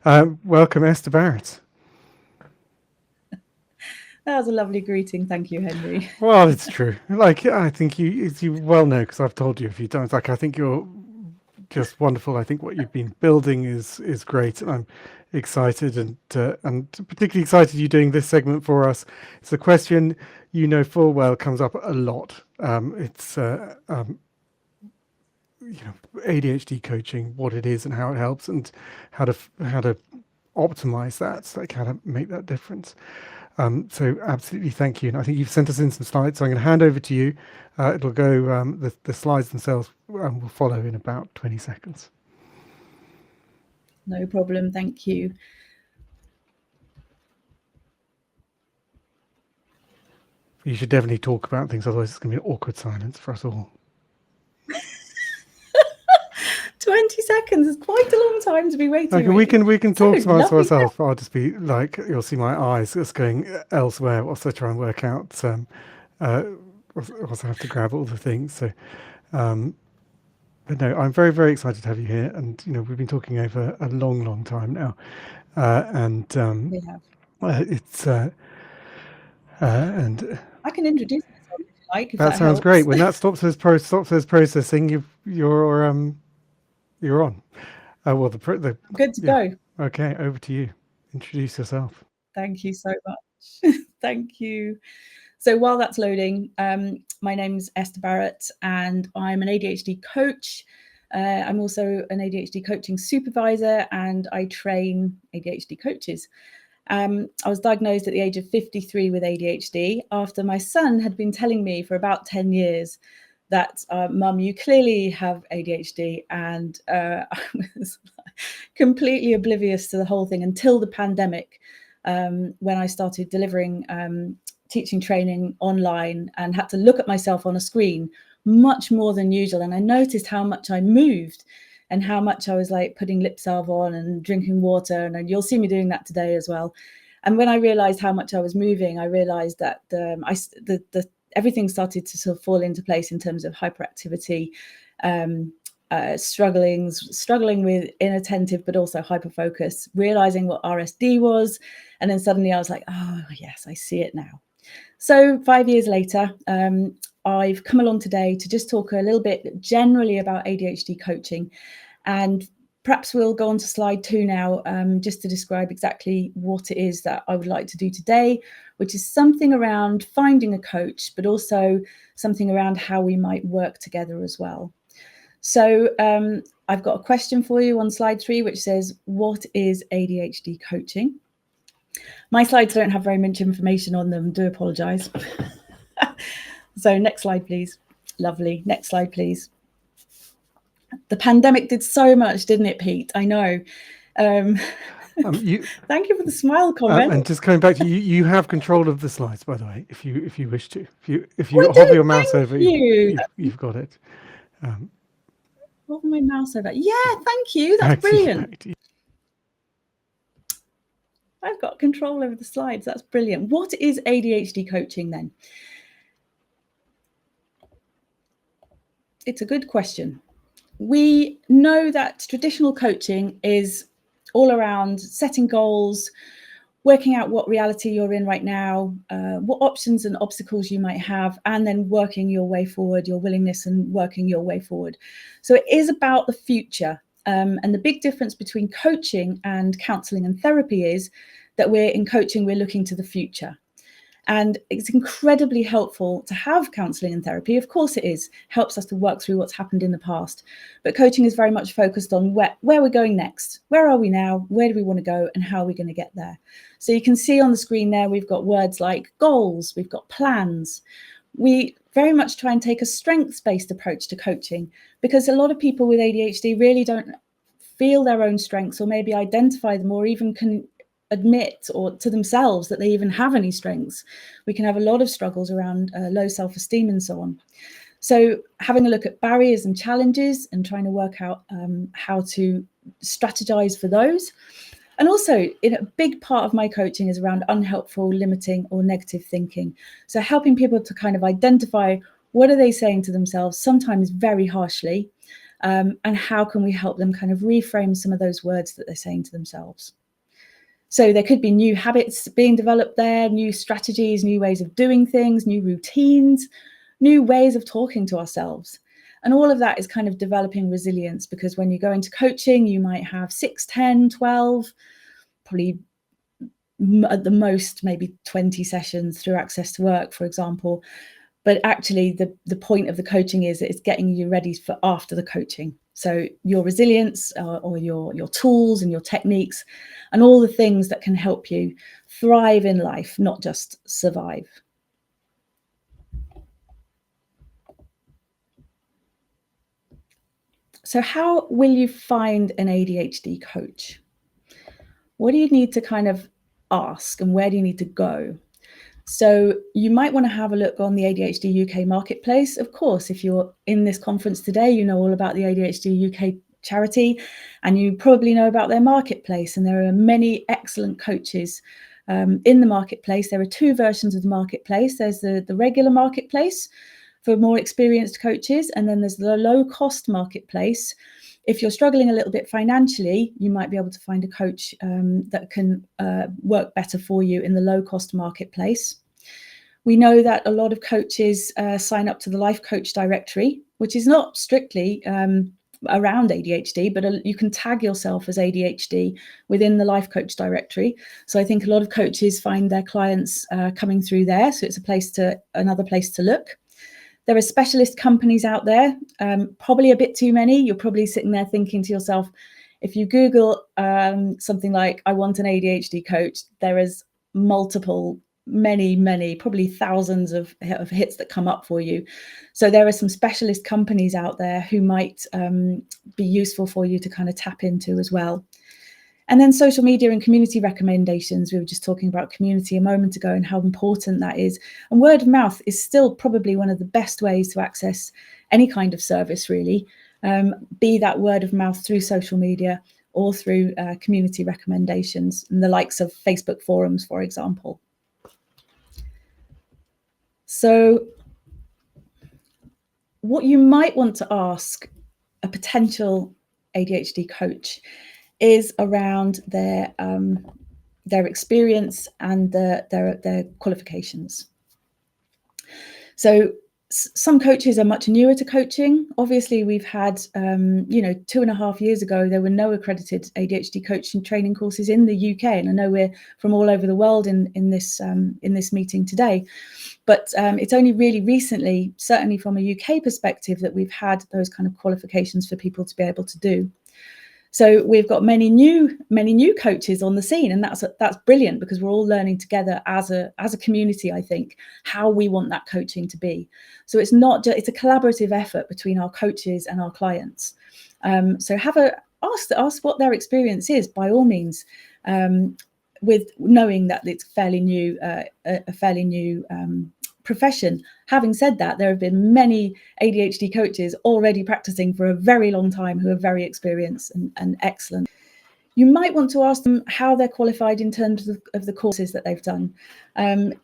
Welcome, Esther Barrett. That was a lovely greeting. Thank you, Henry. Well, it's true. Like, I think you well know, because I've told you a few times. Like, I think you're just wonderful. I think what you've been building is great, and I'm excited, and particularly excited you're doing this segment for us. It's a question you know full well comes up a lot. It's ADHD coaching, what it is and how it helps, and how to optimize that, like how to make that difference. So absolutely, thank you. And I think you've sent us in some slides, so I'm going to hand over to you. It'll go. The slides themselves will follow in about 20 seconds. No problem. Thank you. You should definitely talk about things, otherwise it's going to be an awkward silence for us all. 20 seconds is quite a long time to be waiting. Okay, we can talk to ourselves. I'll just be like, you'll see my eyes just going elsewhere whilst I try and work out. Also have to grab all the things. So, but no, I'm very, very excited to have you here. And we've been talking over a long, long time now, and we have. It's and I can introduce myself if you like. If that sounds helps. Great. When that stops as processing, you're on. Well, the good to go. Okay, over to you. Introduce yourself. Thank you so much. Thank you. So while that's loading, my name's Esther Barrett, and I'm an ADHD coach. I'm also an ADHD coaching supervisor, and I train ADHD coaches. I was diagnosed at the age of 53 with ADHD after my son had been telling me for about 10 years that, Mum, you clearly have ADHD. And I was completely oblivious to the whole thing until the pandemic, when I started delivering teaching training online and had to look at myself on a screen much more than usual. And I noticed how much I moved and how much I was like putting lip salve on and drinking water. And you'll see me doing that today as well. And when I realized how much I was moving, I realized that everything started to sort of fall into place in terms of hyperactivity, struggling with inattentive, but also hyperfocus, realizing what RSD was. And then suddenly I was like, oh, yes, I see it now. So 5 years later, I've come along today to just talk a little bit generally about ADHD coaching. And perhaps we'll go on to slide 2 now, just to describe exactly what it is that I would like to do today, which is something around finding a coach, but also something around how we might work together as well. So I've got a question for you on slide 3, which says, what is ADHD coaching? My slides don't have very much information on them, do apologise. So next slide, please. Lovely. Next slide, please. The pandemic did so much, didn't it, Pete? I know. Thank you for the smile comment. And just coming back to you, you have control of the slides, by the way, if you wish to. If you hover your mouse over, you've got it. Hover my mouse over. Yeah, thank you. That's brilliant. I've got control over the slides. That's brilliant. What is ADHD coaching then? It's a good question. We know that traditional coaching is all around setting goals, working out what reality you're in right now, what options and obstacles you might have, and then working your way forward, your willingness and working your way forward. So it is about the future. And the big difference between coaching and counselling and therapy is that in coaching, we're looking to the future. And it's incredibly helpful to have counselling and therapy. Of course it is. Helps us to work through what's happened in the past. But coaching is very much focused on where we're going next. Where are we now? Where do we want to go? And how are we going to get there? So you can see on the screen there, we've got words like goals. We've got plans. We very much try and take a strengths-based approach to coaching, because a lot of people with ADHD really don't feel their own strengths, or maybe identify them, or even can admit or to themselves that they even have any strengths. We can have a lot of struggles around low self-esteem and so on. So having a look at barriers and challenges and trying to work out how to strategize for those. And also, a big part of my coaching is around unhelpful, limiting, or negative thinking. So helping people to kind of identify what are they saying to themselves, sometimes very harshly, and how can we help them kind of reframe some of those words that they're saying to themselves. So there could be new habits being developed there, new strategies, new ways of doing things, new routines, new ways of talking to ourselves. And all of that is kind of developing resilience, because when you go into coaching, you might have 6, 10, 12, probably at the most maybe 20 sessions through Access to Work, for example. But actually the point of the coaching is that it's getting you ready for after the coaching. So your resilience or your tools and your techniques and all the things that can help you thrive in life, not just survive. So how will you find an ADHD coach? What do you need to kind of ask, and where do you need to go? So you might want to have a look on the ADHD UK marketplace. Of course, if you're in this conference today, you know all about the ADHD UK charity, and you probably know about their marketplace. And there are many excellent coaches in the marketplace. There are 2 versions of the marketplace. There's the regular marketplace for more experienced coaches, and then there's the low-cost marketplace. If you're struggling a little bit financially, you might be able to find a coach that can work better for you in the low-cost marketplace. We know that a lot of coaches sign up to the Life Coach directory, which is not strictly around ADHD, but you can tag yourself as ADHD within the Life Coach directory. So I think a lot of coaches find their clients coming through there. So it's another place to look. There are specialist companies out there, probably a bit too many. You're probably sitting there thinking to yourself, if you Google something like, I want an ADHD coach, there is multiple, many, probably thousands of hits that come up for you. So there are some specialist companies out there who might be useful for you to kind of tap into as well. And then social media and community recommendations. We were just talking about community a moment ago and how important that is. And word of mouth is still probably one of the best ways to access any kind of service, really. Be that word of mouth through social media or through community recommendations, and the likes of Facebook forums, for example. So what you might want to ask a potential ADHD coach is around their experience and their qualifications. So some coaches are much newer to coaching. Obviously, we've had 2.5 years ago, there were no accredited ADHD coaching training courses in the UK, and I know we're from all over the world in this meeting today. But it's only really recently, certainly from a UK perspective, that we've had those kind of qualifications for people to be able to do. So we've got many new coaches on the scene, and that's brilliant, because we're all learning together as a community, I think, how we want that coaching to be. So it's not just, it's a collaborative effort between our coaches and our clients. So ask what their experience is, by all means, with knowing that it's a fairly new profession. Having said that, there have been many ADHD coaches already practicing for a very long time who are very experienced and excellent. You might want to ask them how they're qualified in terms of the courses that they've done.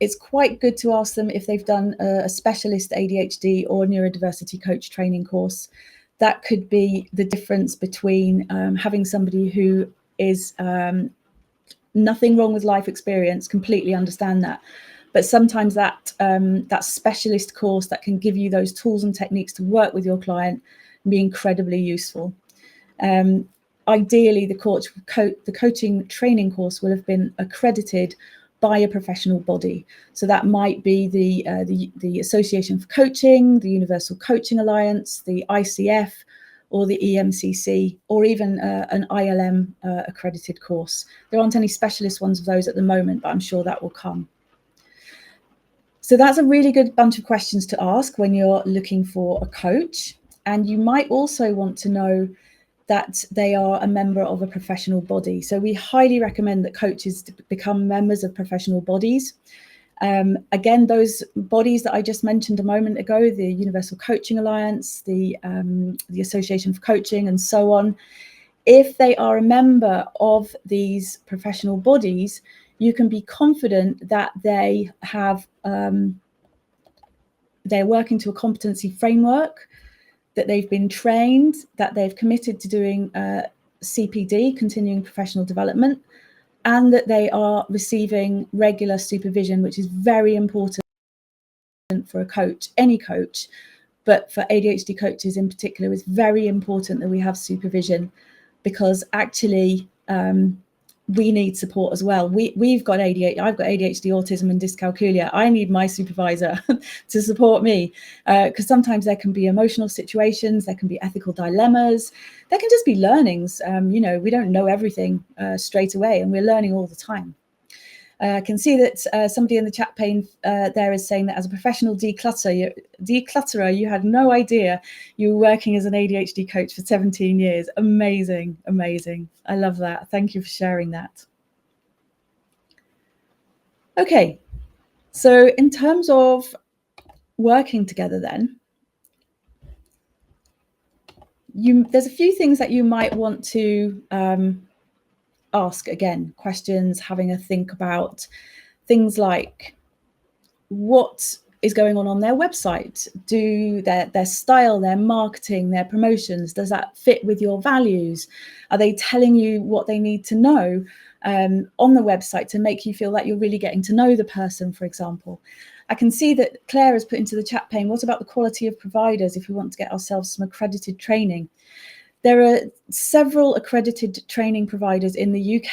It's quite good to ask them if they've done a specialist ADHD or neurodiversity coach training course. That could be the difference between having somebody who is nothing wrong with life experience, completely understand that. But sometimes that specialist course that can give you those tools and techniques to work with your client can be incredibly useful. Ideally, the coaching training course will have been accredited by a professional body. So that might be the Association for Coaching, the Universal Coaching Alliance, the ICF, or the EMCC, or even an ILM accredited course. There aren't any specialist ones of those at the moment, but I'm sure that will come. So that's a really good bunch of questions to ask when you're looking for a coach. And you might also want to know that they are a member of a professional body. So we highly recommend that coaches become members of professional bodies. Again, those bodies that I just mentioned a moment ago, the Universal Coaching Alliance, the Association for Coaching, and so on, if they are a member of these professional bodies, you can be confident that they have they're working to a competency framework, that they've been trained, that they've committed to doing CPD, continuing professional development, and that they are receiving regular supervision, which is very important for a coach, any coach, but for ADHD coaches in particular, it's very important that we have supervision, because actually we need support as well. We've got ADHD, I've got ADHD, autism and dyscalculia. I need my supervisor to support me, because sometimes there can be emotional situations, there can be ethical dilemmas, there can just be learnings. You know, we don't know everything straight away, and we're learning all the time. I can see that somebody in the chat pane there is saying that as a professional declutterer, you had no idea you were working as an ADHD coach for 17 years. Amazing, amazing. I love that. Thank you for sharing that. Okay, so in terms of working together then, there's a few things that you might want to ask again, questions, having a think about things like what is going on their website, do their style, their marketing, their promotions, does that fit with your values? Are they telling you what they need to know on the website to make you feel like you're really getting to know the person, for example? I can see that Claire has put into the chat pane, what about the quality of providers if we want to get ourselves some accredited training? There are several accredited training providers in the UK.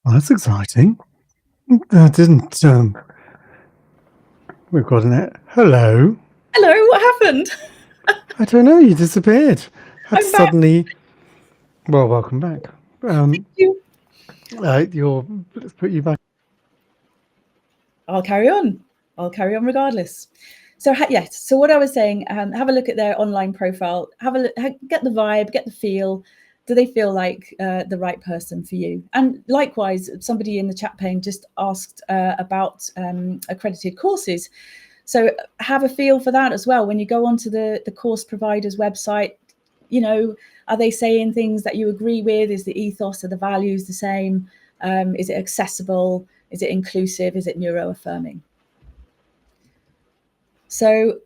Well, that's exciting. That didn't. We've got an. Hello. Hello, what happened? I don't know. You disappeared. Had I'm suddenly. Well, welcome back. Thank you. Let's put you back. I'll carry on. I'll carry on regardless. So yes. So what I was saying, have a look at their online profile. Have a look, get the vibe, get the feel. Do they feel like the right person for you? And likewise, somebody in the chat pane just asked about accredited courses. So have a feel for that as well. When you go onto the course provider's website, you know, are they saying things that you agree with? Is the ethos or the values the same? Is it accessible? Is it inclusive? Is it neuroaffirming? So